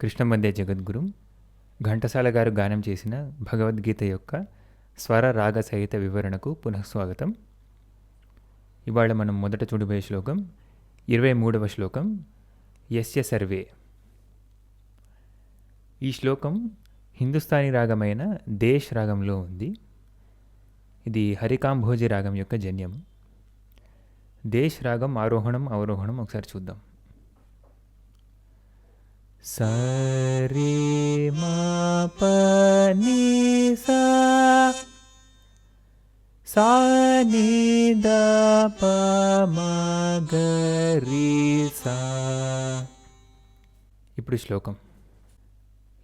కృష్ణమందే జగద్గురు ఘంటసాల గారు గానం చేసిన భగవద్గీత యొక్క స్వర రాగ సహిత వివరణకు పునఃస్వాగతం. ఇవాళ మనం మొదట చూడబోయే శ్లోకం 23వ శ్లోకం యస్య సర్వే. ఈ శ్లోకం హిందుస్థానీ రాగమైన దేశ్ రాగంలో ఉంది. ఇది హరికాంభోజి రాగం యొక్క జన్యం. దేశ్ రాగం ఆరోహణం అవరోహణం ఒకసారి చూద్దాం. సరే మా పని సా సా ని ద ప మ గ రి సా. ఇప్పుడు శ్లోకం.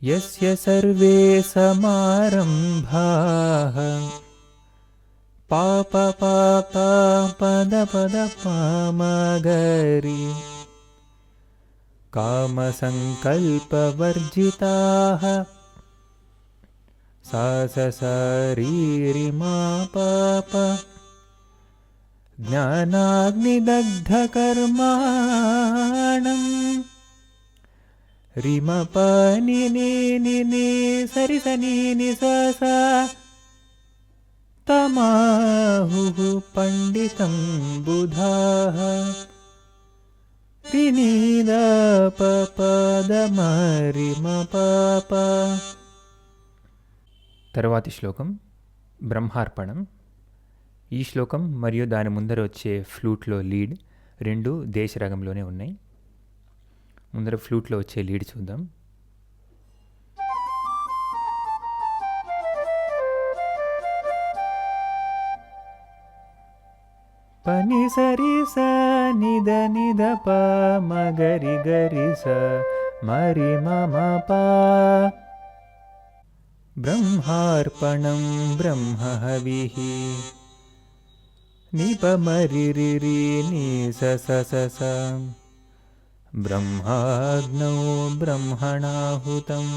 యస్య సర్వే సమారంభాః పాప పాప పద పద పామగరి కామసంకల్పవర్జితాః సా స రీ మా పాప జ్ఞానాగ్నిదగ్ధకర్మాణం రిమ ప ని ని సరి స ని స స తమాహుః పండితం బుధాః ని ద ప పద మ రి మ ప ప. తరువాతి శ్లోకం బ్రహ్మార్పణం. ఈ శ్లోకం మరియు దాని ముందర వచ్చే ఫ్లూట్లో లీడ్ రెండు దేశరాగంలోనే ఉన్నాయి. ముందర ఫ్లూట్లో వచ్చే లీడ్ చూద్దాం. పని సరి స నిద నిద ప మగరి గరి స మరి మమ ప. బ్రహ్మార్పణం బ్రహ్మ హవిః నిప మరి రి రి ని స స స స. బ్రహ్మాగ్నౌ బ్రహ్మణాహుతం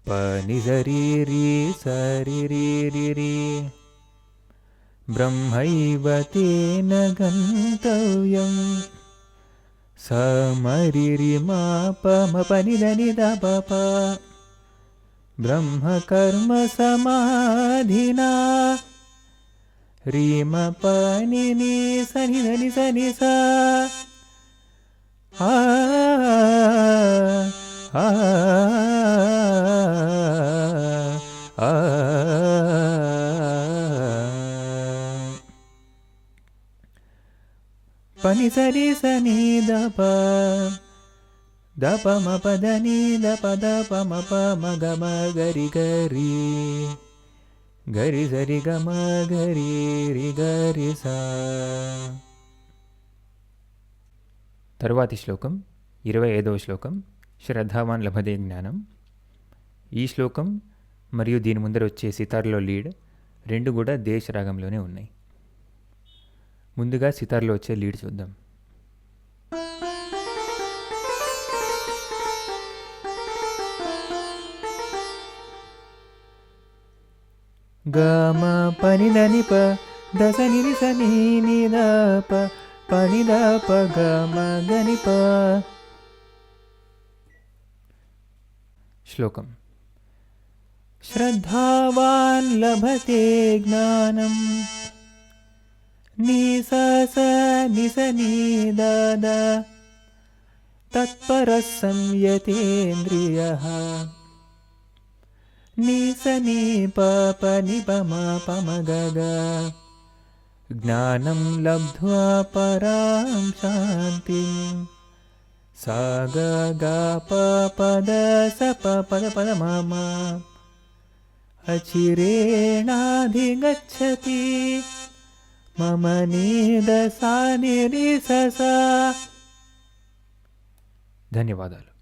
ప ని సరి రి సరి రి రి రి. బ్రహ్మైవ తేన గంతవ్యం స మరి రి మ ప మ ప ని ద ని ద ప ప. బ్రహ్మ కర్మ సమాధినా రి మ ప ని ని స ని ద ని స ని స. ఆ ఆ ఆ. పని సరి స ని ద ప ద ప మ ప ద ని ద ప ద ప మ ప మ గ మ గరి గరి గరి సరి గ మ గరి రి గరి సా. తరువాతి శ్లోకం 25వ శ్లోకం శ్రద్ధావాన్ లభతే జ్ఞానం. ఈ శ్లోకం మరియు దీని ముందర వచ్చే సితార్లో లీడ్ రెండు కూడా దేశ రాగంలోనే ఉన్నాయి. ముందుగా సితార్లో వచ్చే లీడ్ చూద్దాం. గ మ ప ని ద ని ప ద స ని రి స ని ని ద ప ప ని ద ప గ మ గ ని ప. శ్లోకం. శ్రద్ధావాన్ లభతే జ్ఞానం ని స స ని స ని ద ద తత్పరః సంయతేంద్రియః ని స ని ప ప ని ప మ ప మ గ గ. జ్ఞానం లబ్ధ్వా పరాం శాంతిం సా గ గ ప ప ద స ప ప ద ప ద మ మ. అచిరేణాధిగచ్చతి మమ ని ద సా ని రి స స. ధన్యవాదాలు.